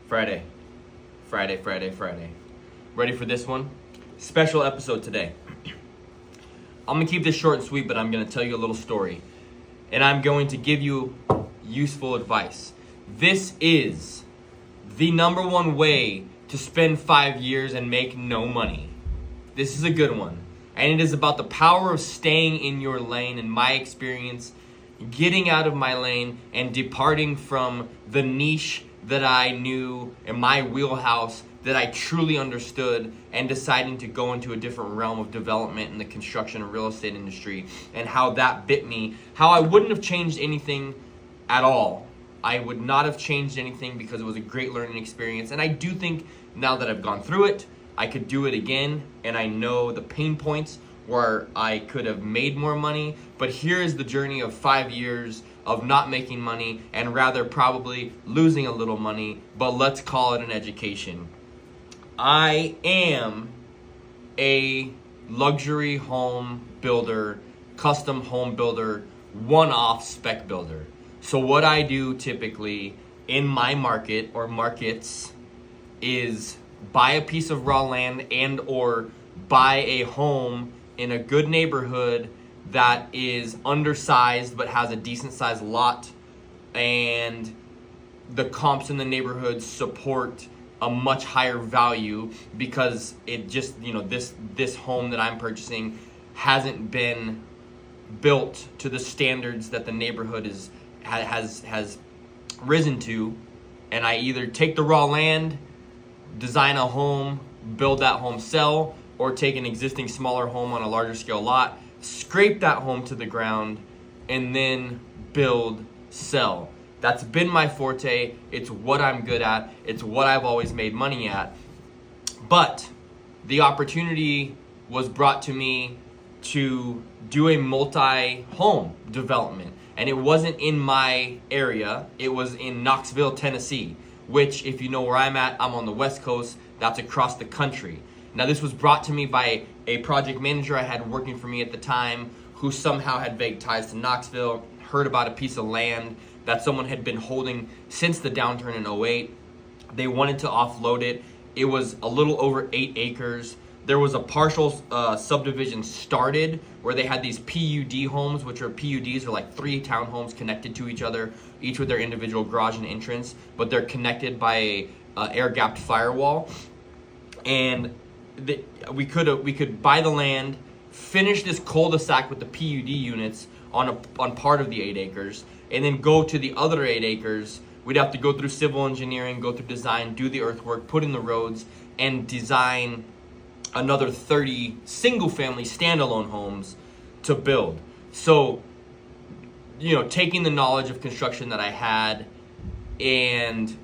Friday. Ready for this one? Special episode today. I'm going to keep this short and sweet, but I'm going to tell you a little story. And I'm going to give you useful advice. This is the number one way to spend 5 years and make no money. This is a good one. And it is about the power of staying in your lane. In my experience, getting out of my lane and departing from the niche that I knew in my wheelhouse that I truly understood, and deciding to go into a different realm of development in the construction and real estate industry, and how that bit me. How I wouldn't have changed anything at all. I would not have changed anything because it was a great learning experience. And I do think now that I've gone through it, I could do it again, and I know the pain points where I could have made more money. But here is the journey of 5 years of not making money, and rather probably losing a little money, but let's call it an education. I am a luxury home builder, custom home builder, one-off spec builder. So what I do typically in my market or markets is buy a piece of raw land and or buy a home in a good neighborhood that is undersized but has a decent sized lot, and the comps in the neighborhood support a much higher value because it just, this home that I'm purchasing hasn't been built to the standards that the neighborhood has risen to. And I either take the raw land, design a home, build that home, sell, or take an existing smaller home on a larger scale lot, scrape that home to the ground, and then build, sell. That's been my forte. It's what I'm good at. It's what I've always made money at. But the opportunity was brought to me to do a multi-home development. And it wasn't in my area. It was in Knoxville, Tennessee, which, if you know where I'm at, I'm on the West Coast. That's across the country. Now, this was brought to me by a project manager I had working for me at the time, who somehow had vague ties to Knoxville, heard about a piece of land that someone had been holding since the downturn in '08. They wanted to offload it. It was a little over 8 acres. There was a partial subdivision started where they had these PUD homes, which are PUDs are like 3 townhomes connected to each other, each with their individual garage and entrance, but they're connected by a air-gapped firewall. And we could buy the land, finish this cul-de-sac with the PUD units on part of the 8 acres, and then go to the other 8 acres. We'd have to go through civil engineering, go through design, do the earthwork, put in the roads, and design another 30 single-family standalone homes to build. So, taking the knowledge of construction that I had and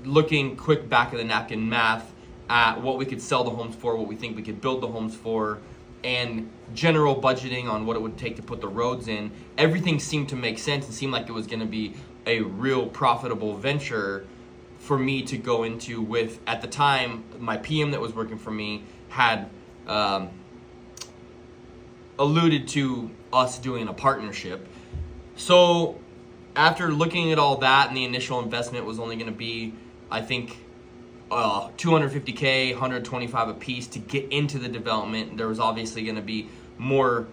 looking quick back of the napkin math at what we could sell the homes for, what we think we could build the homes for, and general budgeting on what it would take to put the roads in, everything seemed to make sense and seemed like it was going to be a real profitable venture for me to go into with. At the time, my PM that was working for me had alluded to us doing a partnership. So after looking at all that, and the initial investment was only going to be, I think, $250K, $125 a piece to get into the development. There was obviously going to be more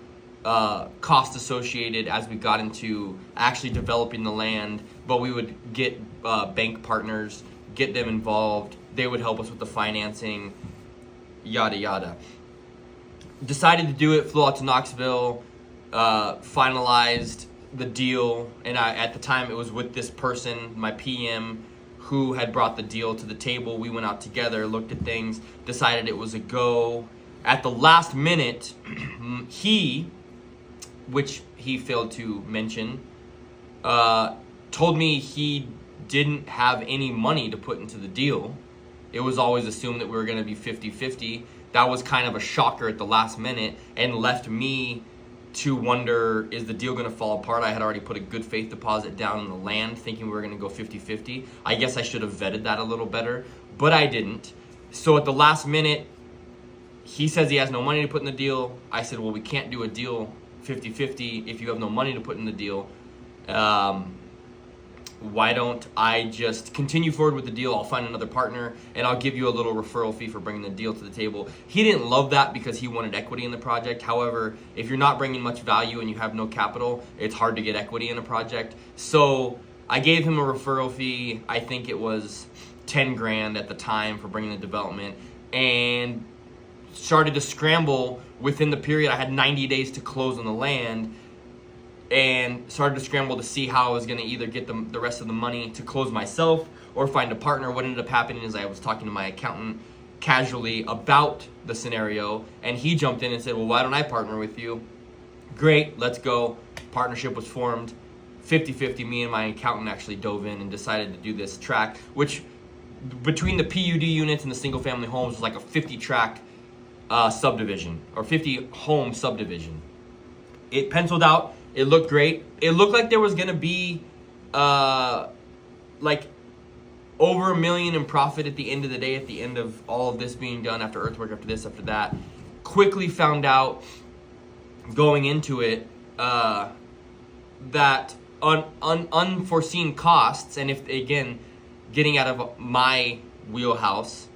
cost associated as we got into actually developing the land, but we would get bank partners, get them involved. They would help us with the financing, yada yada. Decided to do it, flew out to Knoxville, finalized the deal, and at the time it was with this person, my PM, who had brought the deal to the table. We went out together, looked at things, decided it was a go. At the last minute, which he failed to mention, told me he didn't have any money to put into the deal. It was always assumed that we were going to be 50-50. That was kind of a shocker at the last minute and left me to wonder, is the deal going to fall apart? I had already put a good faith deposit down in the land thinking we were going to go 50-50. I guess I should have vetted that a little better, but I didn't. So at the last minute, he says he has no money to put in the deal. I said, well, we can't do a deal 50-50 if you have no money to put in the deal. why don't I just continue forward with the deal? I'll find another partner and I'll give you a little referral fee for bringing the deal to the table. He didn't love that because he wanted equity in the project. However, if you're not bringing much value and you have no capital, it's hard to get equity in a project. So I gave him a referral fee. I think it was 10 grand at the time for bringing the development, and started to scramble within the period. I had 90 days to close on the land, and started to scramble to see how I was going to either get the rest of the money to close myself or find a partner. What ended up happening is I was talking to my accountant casually about the scenario, and he jumped in and said, well, why don't I partner with you? Great, let's go. Partnership was formed. 50-50, me and my accountant actually dove in and decided to do this track, which between the PUD units and the single family homes was like a 50 track subdivision, or 50 home subdivision. It penciled out. It looked great. It looked like there was going to be like over $1 million in profit at the end of the day, at the end of all of this being done, after earthwork, after this, after that. Quickly found out going into it that unforeseen costs, and if, again, getting out of my wheelhouse,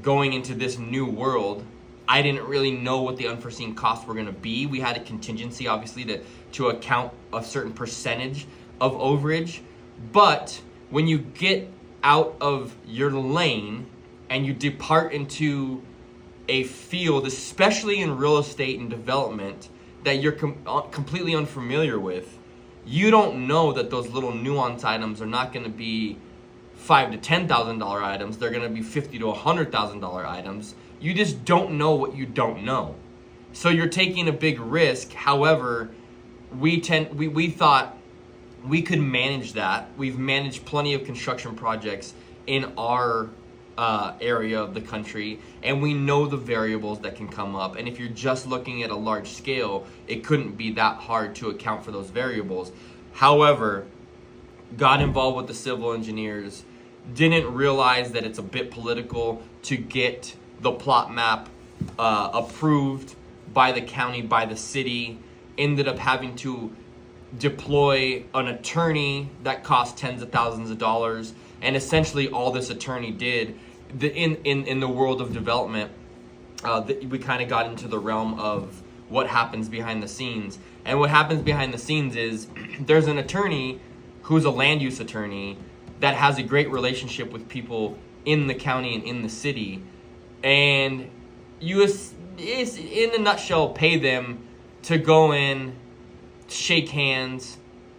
going into this new world, I didn't really know what the unforeseen costs were going to be. We had a contingency, obviously, to account a certain percentage of overage. But when you get out of your lane and you depart into a field, especially in real estate and development, that you're completely unfamiliar with, you don't know that those little nuance items are not going to be $5,000 to $10,000 items. They're going to be $50,000 to $100,000 items. You just don't know what you don't know. So you're taking a big risk. However, we thought we could manage that. We've managed plenty of construction projects in our area of the country, and we know the variables that can come up. And if you're just looking at a large scale, it couldn't be that hard to account for those variables. However, got involved with the civil engineers, didn't realize that it's a bit political to get the plot map approved by the county, by the city. Ended up having to deploy an attorney that cost tens of thousands of dollars. And essentially all this attorney did in the world of development, we kind of got into the realm of what happens behind the scenes. And what happens behind the scenes is there's an attorney who's a land use attorney that has a great relationship with people in the county and in the city. And you, in a nutshell, pay them to go in, shake hands,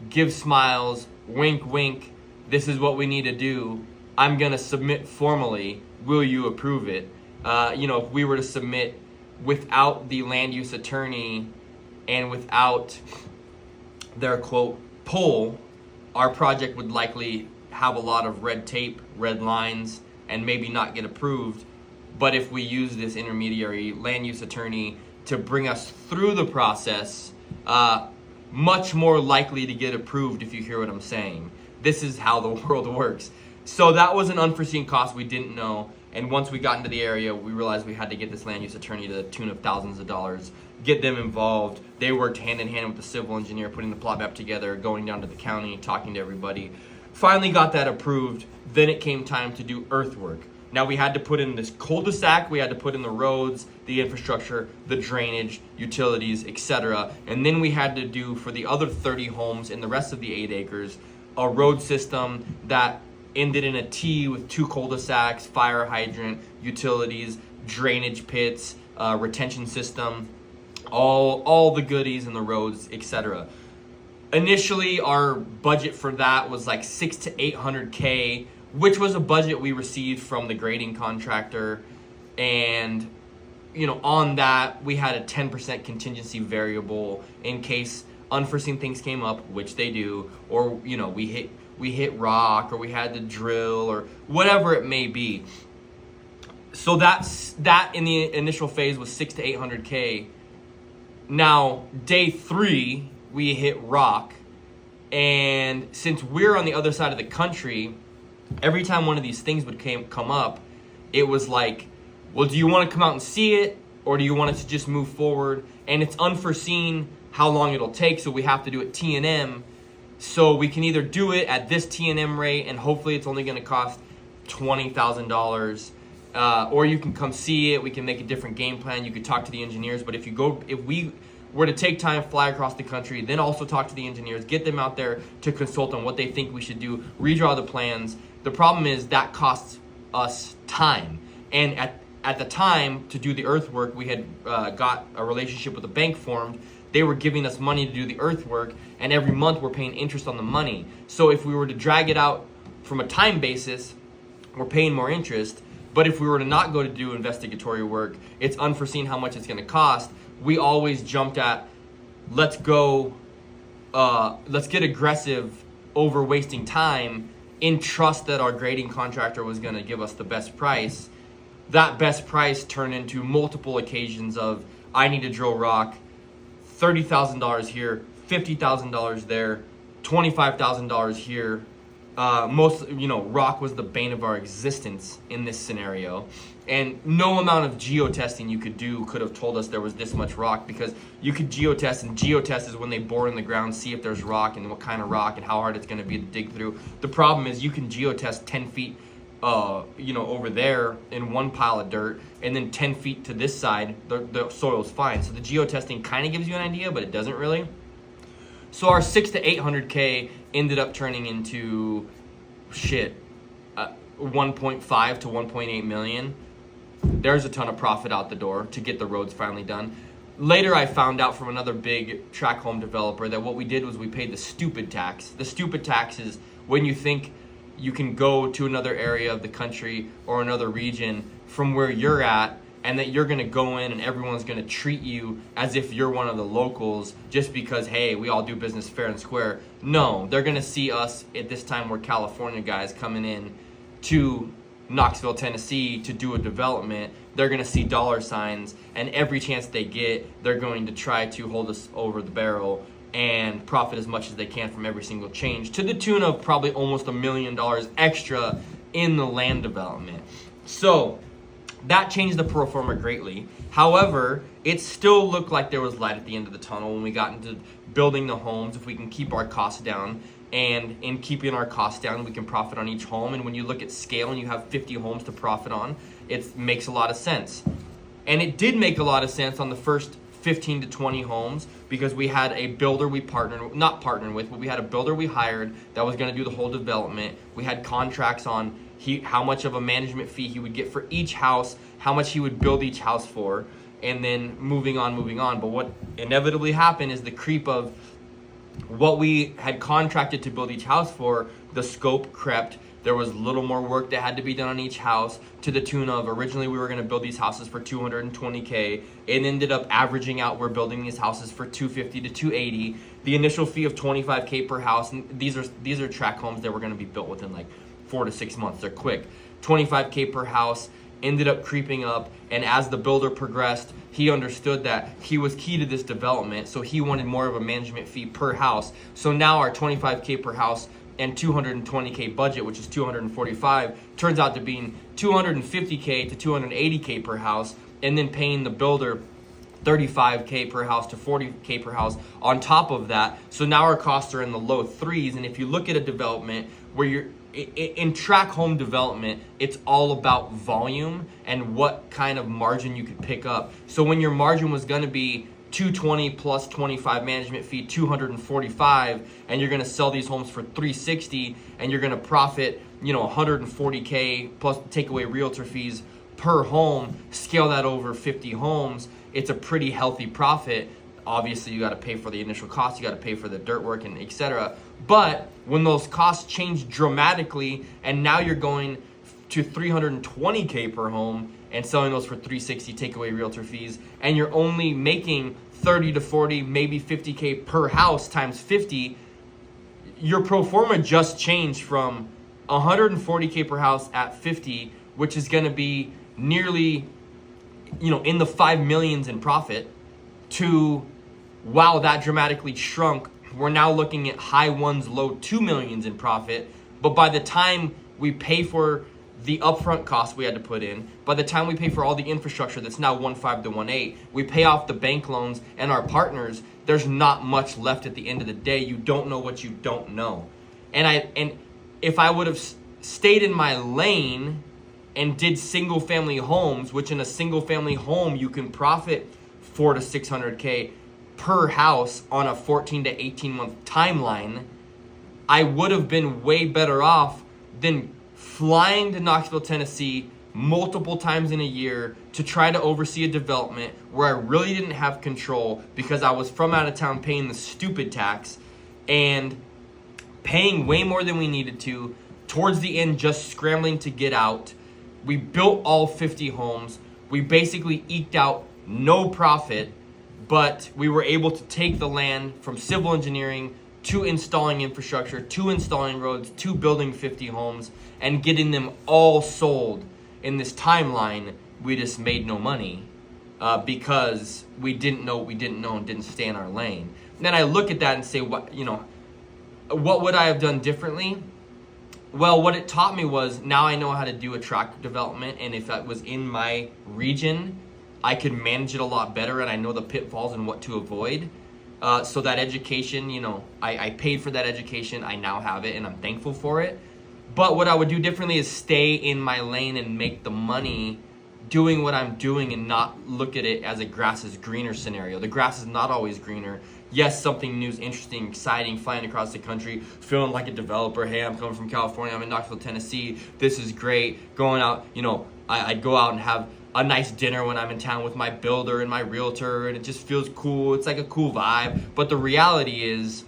give smiles, wink, wink. This is what we need to do. I'm going to submit formally. Will you approve it? If we were to submit without the land use attorney and without their, quote, pull, our project would likely have a lot of red tape, red lines, and maybe not get approved. But if we use this intermediary land use attorney to bring us through the process, much more likely to get approved, if you hear what I'm saying. This is how the world works. So that was an unforeseen cost we didn't know. And once we got into the area, we realized we had to get this land use attorney to the tune of thousands of dollars, get them involved. They worked hand in hand with the civil engineer, putting the plot map together, going down to the county, talking to everybody. Finally got that approved. Then it came time to do earthwork. Now we had to put in this cul-de-sac, we had to put in the roads, the infrastructure, the drainage, utilities, etc. And then we had to do, for the other 30 homes in the rest of the 8 acres, a road system that ended in a T with 2 cul-de-sacs, fire hydrant, utilities, drainage pits, retention system, all the goodies in the roads, etc. Initially, our budget for that was like $600,000 to $800,000, which was a budget we received from the grading contractor. And, on that, we had a 10% contingency variable in case unforeseen things came up, which they do, or, we hit rock, or we had to drill, or whatever it may be. So that in the initial phase was $600,000 to $800,000. Now, day 3, we hit rock. And since we're on the other side of the country, every time one of these things would come up, it was like, well, do you want to come out and see it, or do you want it to just move forward? And it's unforeseen how long it'll take, so we have to do it T&M. So we can either do it at this T&M rate, and hopefully it's only going to cost $20,000, or you can come see it. We can make a different game plan. You could talk to the engineers. But if we were to take time, fly across the country, then also talk to the engineers, get them out there to consult on what they think we should do, redraw the plans. The problem is that costs us time. And at the time to do the earthwork, we had got a relationship with a bank formed. They were giving us money to do the earthwork, and every month we're paying interest on the money. So if we were to drag it out from a time basis, we're paying more interest. But if we were to not go to do investigatory work, it's unforeseen how much it's going to cost. We always jumped at, let's get aggressive over wasting time in trust that our grading contractor was going to give us the best price. That best price turned into multiple occasions of, I need to drill rock, $30,000 here, $50,000 there, $25,000 here. Rock was the bane of our existence in this scenario. And no amount of geotesting you could do could have told us there was this much rock, because you could geotest, and geotest is when they bore in the ground, see if there's rock and what kind of rock and how hard it's going to be to dig through. The problem is you can geotest 10 feet over there in one pile of dirt, and then 10 feet to this side, the soil's fine. So the geotesting kind of gives you an idea, but it doesn't really. So our 600 to 800K ended up turning into 1.5 to 1.8 million. There's a ton of profit out the door to get the roads finally done. Later, I found out from another big track home developer that what we did was we paid the stupid tax. The stupid tax is when you think you can go to another area of the country or another region from where you're at, and that you're going to go in and everyone's going to treat you as if you're one of the locals just because, hey, we all do business fair and square. No, they're going to see us at this time, we're California guys coming in to Knoxville, Tennessee to do a development. They're going to see dollar signs, and every chance they get, they're going to try to hold us over the barrel and profit as much as they can from every single change, to the tune of probably almost $1 million extra in the land development. So that changed the pro forma greatly. However, it still looked like there was light at the end of the tunnel when we got into building the homes. If we can keep our costs down, and in keeping our costs down, we can profit on each home. And when you look at scale and you have 50 homes to profit on, it makes a lot of sense. And it did make a lot of sense on the first 15 to 20 homes, because we had a builder we we had a builder we hired that was going to do the whole development. We had contracts on how much of a management fee he would get for each house, how much he would build each house for, and then moving on. But what inevitably happened is the creep of what we had contracted to build each house for, the scope crept. There was a little more work that had to be done on each house, to the tune of, originally we were going to build these houses for $220K. It ended up averaging out, we're building these houses for $250 to $280. The initial fee of $25K per house, and these are tract homes that were going to be built within like 4 to 6 months. They're quick. $25K per house ended up creeping up, and as the builder progressed, he understood that he was key to this development, so he wanted more of a management fee per house. So now our $25K per house and $220K budget, which is $245, turns out to being $250K to $280K per house, and then paying the builder $35K per house to $40K per house on top of that. So now our costs are in the low threes. And if you look at a development where you're in track home development, it's all about volume and what kind of margin you could pick up. So when your margin was going to be 220 plus 25 management fee, 245, and you're going to sell these homes for 360, and you're going to profit, 140K plus take away realtor fees per home, scale that over 50 homes, it's a pretty healthy profit. Obviously, you got to pay for the initial costs, you got to pay for the dirt work, and etc. But when those costs change dramatically, and now you're going to 320K per home and selling those for 360, take away realtor fees, and you're only making 30 to 40, maybe 50K per house times 50, your pro forma just changed from 140K per house at 50, which is going to be nearly, in the 5 millions in profit, to, wow, that dramatically shrunk. We're now looking at high ones, low 2 millions in profit. But by the time we pay for the upfront costs we had to put in, by the time we pay for all the infrastructure that's now 1.5 to 1.8, we pay off the bank loans and our partners, there's not much left at the end of the day. You don't know what you don't know. And if I would have stayed in my lane and did single family homes, which in a single family home you can profit 400 to 600K per house on a 14 to 18 month timeline, I would have been way better off than flying to Knoxville, Tennessee multiple times in a year to try to oversee a development where I really didn't have control because I was from out of town paying the stupid tax and paying way more than we needed to. Towards the end, just scrambling to get out. We built all 50 homes. We basically eked out no profit, but we were able to take the land from civil engineering to installing infrastructure, to installing roads, to building 50 homes, and getting them all sold. In this timeline, we just made no money because we didn't know what we didn't know and didn't stay in our lane. And then I look at that and say, what would I have done differently? Well, what it taught me was now I know how to do a tract development, and if that was in my region, I could manage it a lot better, and I know the pitfalls and what to avoid. So that education, I paid for that education. I now have it, and I'm thankful for it. But what I would do differently is stay in my lane and make the money doing what I'm doing and not look at it as a grass is greener scenario. The grass is not always greener. Yes, something new is interesting, exciting, flying across the country, feeling like a developer. Hey, I'm coming from California. I'm in Knoxville, Tennessee. This is great. Going out, I'd go out and have a nice dinner when I'm in town with my builder and my realtor, and it just feels cool. It's like a cool vibe. But the reality is,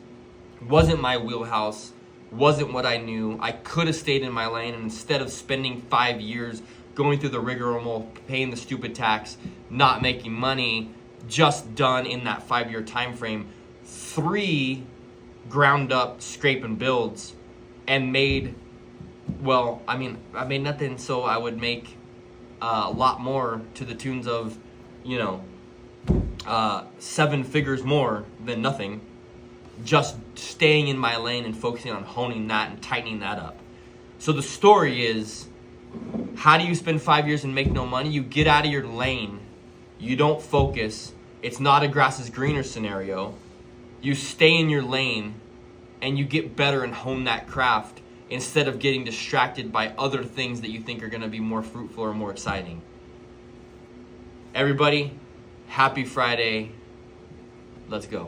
wasn't my wheelhouse, wasn't what I knew. I could have stayed in my lane, and instead of spending 5 years going through the rigmarole, paying the stupid tax, not making money, just done in that 5 year time frame 3 ground up scrape and builds and made, I made nothing, so I would make a lot more to the tunes of 7 figures more than nothing, just staying in my lane and focusing on honing that and tightening that up. So the story is, how do you spend 5 years and make no money? You get out of your lane. You don't focus. It's not a grass is greener scenario. You stay in your lane and you get better and hone that craft instead of getting distracted by other things that you think are going to be more fruitful or more exciting. Everybody, happy Friday. Let's go.